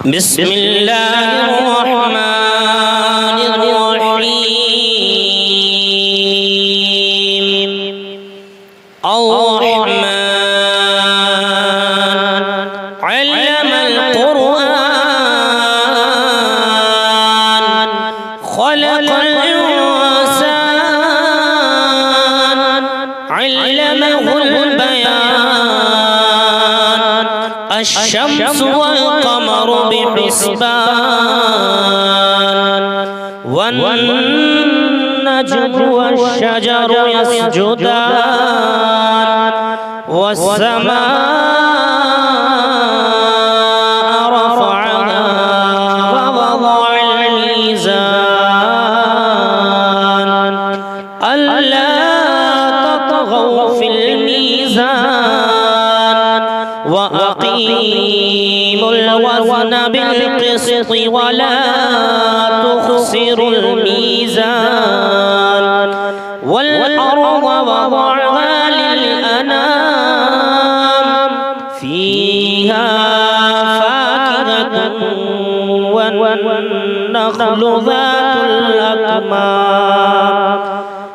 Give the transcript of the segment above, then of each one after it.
بسم الله الرحمن الرحيم الرحمن علم القرآن خلق الإنسان علمه البيان الشمس والقمر بحسبان والنجم والشجر يسجدان والسماء رفعها ووضع الميزان ألا تطغوا في الميزان وأقيموا الوزن بالقسط ولا تخسروا الميزان والأرض وضعها للأنام فيها فاكهة والنخل ذات الأكمام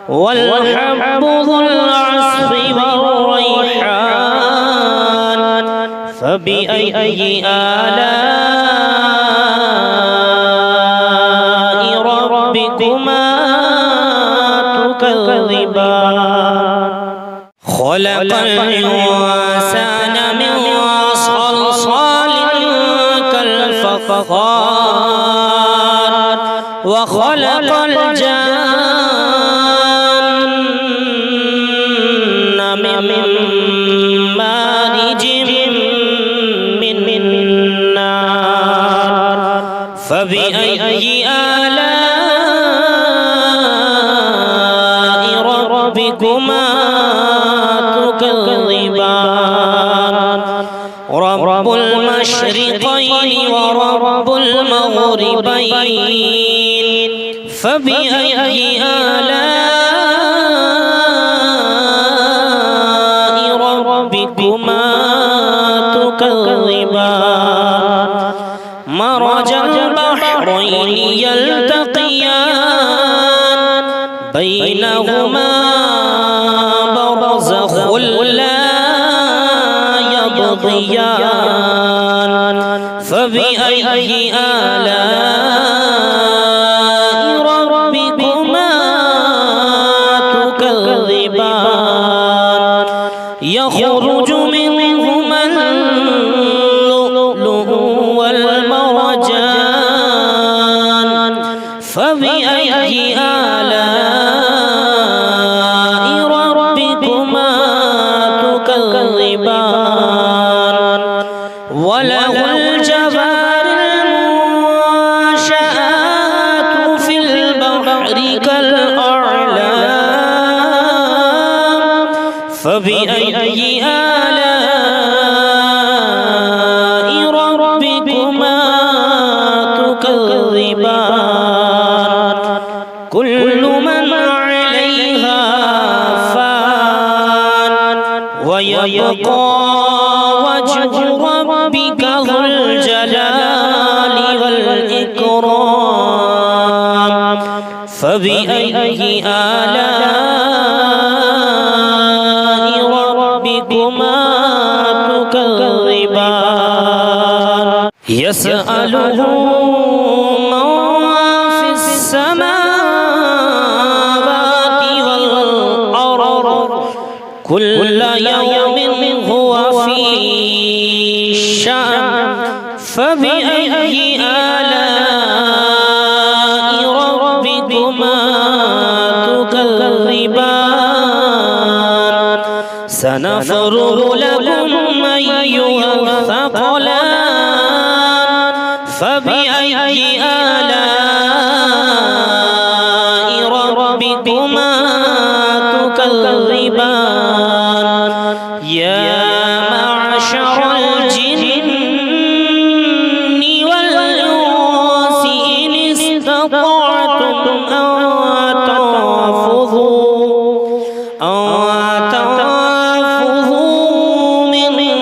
والحب ذو العصف والريحان فبأي آلاء ربكما تكذبان خلق الإنسان من صلصال كالفخار وخلق الجن من مارج من نار فبأي آلاء ربكما تكذبان رب المشرقين ورب المغربين فبأي آلاء ربكما تكذبان مرج البحرين يلتقيان بينهما برزخ لا يبغيان فبأي آلاء ربكما تكذبان يخرج منهما اللؤلؤ والمرجان فبأي آلاء ربكما تكذبان وله الجوار المنشآت في البحر كالأعلام فبأي آلاء ربكما تكذبان كل من عليها فان ويبقى وجه ربك ذو الجلال والإكرام فبأي آلاء ربكما تكذبان يسأله من في السماوات والأرض كل يوم هو في شأن فبأي آلاء ربكما تكذبان سنفرغ لكم أيها الثقلان فبأي آلاء ربكما تكذبان يا معشر الجن والإنس إن استطعتم أن تنفذوا من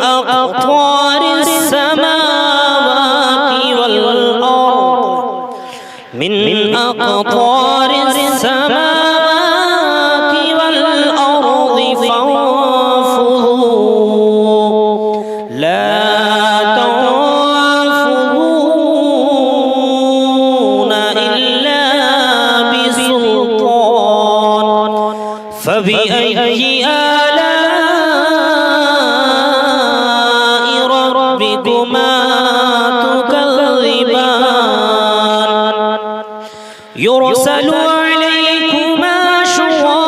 أقطار السماوات أقطار السماوات والأرض فانفذوا لا تنفذون إلا بسلطان فبأي آلاء ربكما تكذبان يرسل عليكما شواظ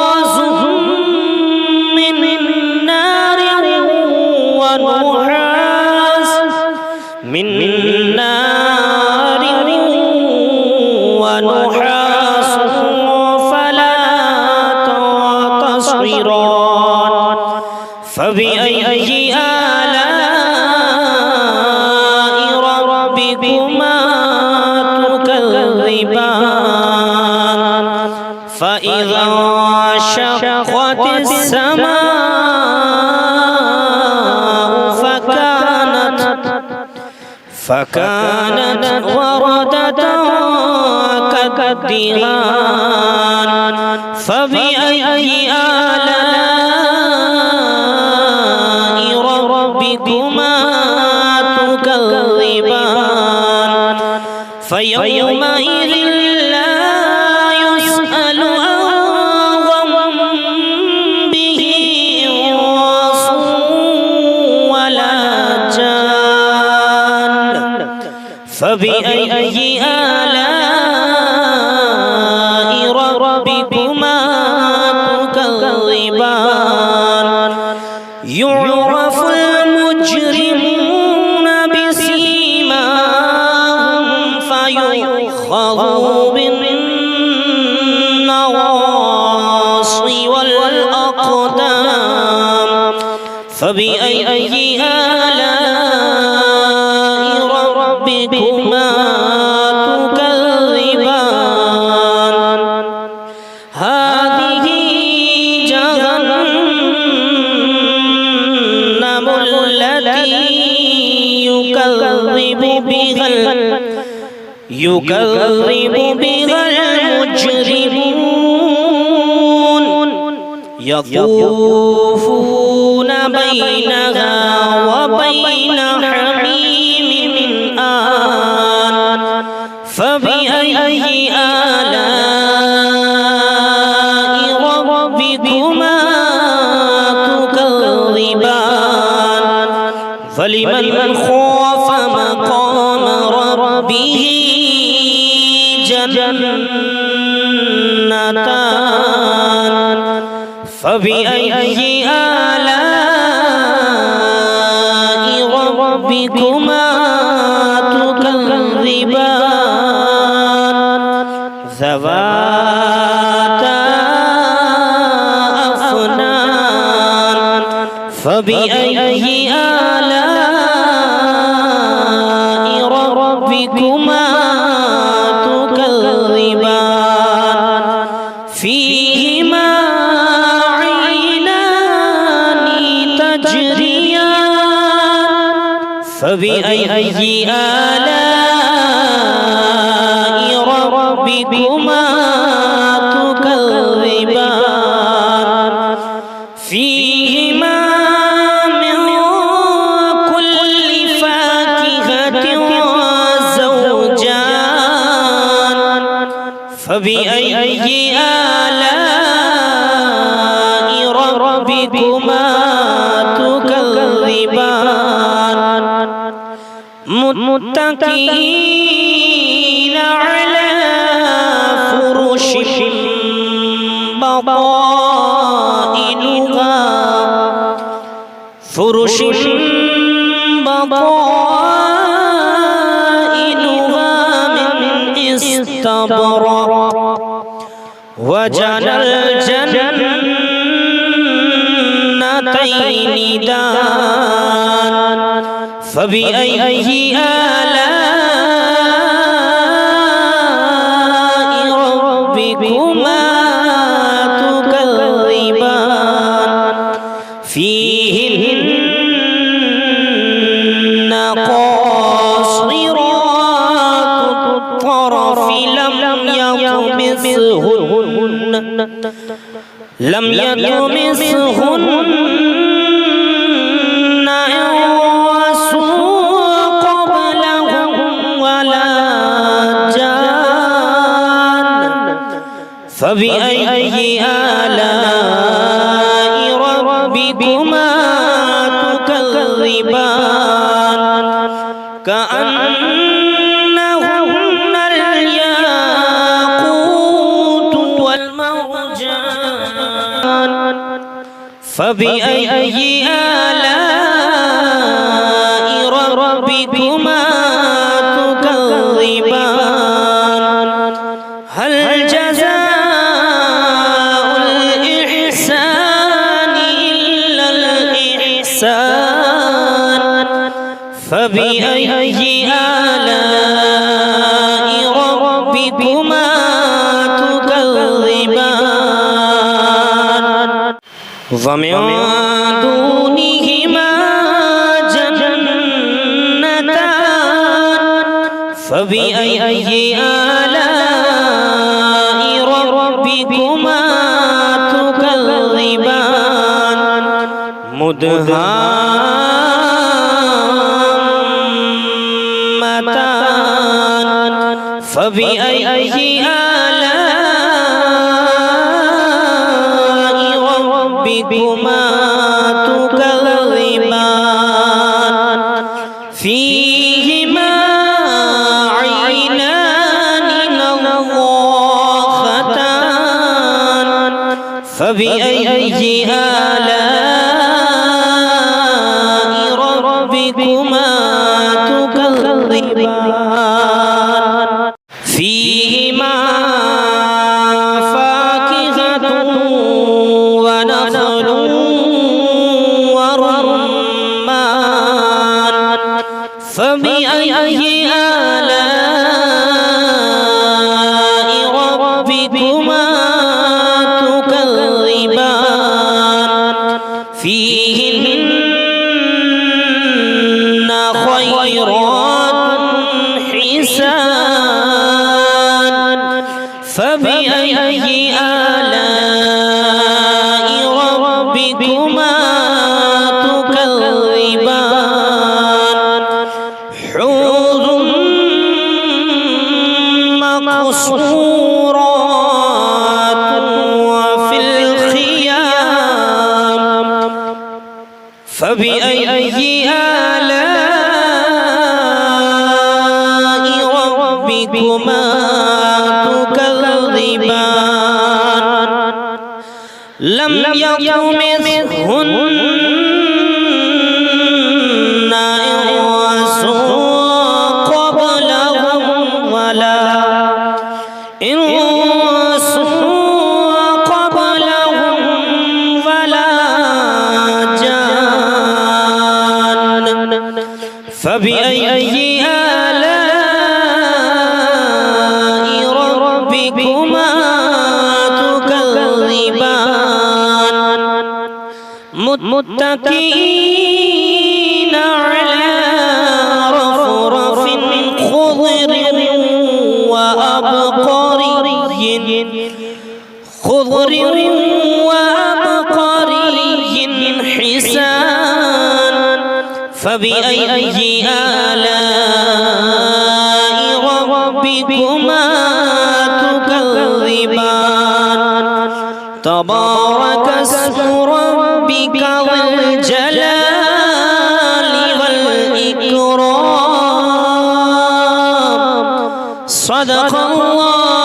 من نار ونحاس فلا تنتصران فبأي آلاء ربكما تكذبان فإذا انشقت السماء فكانت وردة كالدهان فبأي آلاء ربكما تكذبان فيومئذ لا يسأل عن ذنبه إنس ولا جان فبأي آلاء ربكما تكذبان يعرف المجرمون بسيماهم فيؤخذ بالنواصي والأقدام فبأي آلاء ربكما تكذبان هذه جهنم التي يكذب بها المجرمون يطوفون بينها وبين حميم آن فبأي آلاء ربكما تكذبان فلمن خاف مقام ربه جنتان فبأي آلاء ربكما تكذبان ذواتا أفنان فبأي آلاء ربكما تكذبان فيهما عينان تجريان فبأي آلاء ربكما تكذبان فيهما من كل فاكهة زوجان فبأي آلاء ربكما تكذبان متكئين على فرش بطائنها من استبرق وجنى الجنتين دان فبأي آلاء ربكما تكذبان فيهن قاصرات الطرف لم يطمثهن يطمثهن لم يطمثهن إنس قبلهم ولا جان فبأي آلاء ربكما تكذبان كأنهن الياقوت والمرجان فبأي آلاء ربكما تكذبان هل جزاء الإحسان إلا الإحسان فبأي آلاء ربكما تكذبان ومن دونهما جنتان فبأي آلاء ربكما تكذبان مدهامتان فبأي آلاء ربكما تكذبان فيهما عينان نضاختان فبأي آلاء ربكما تكذبان فيهما فاكهة ونخل ورمان فبأي آلاء ربكما تكذبان فيهن خيرات حسان فبأي آلاء ربكما تكذبان حور مقصورات وفي الخيام فبأي آلاء ربكما تكذبان لم يطمثهن إنس قبلهم ولا جان فبأي آلاء ربكما تكذبان متكئين على رفرف خضر وأبقري حسان فبأي آلاء ربكما تكذبان تبارك اسم ربك ذي الجلال والإكرام صدق الله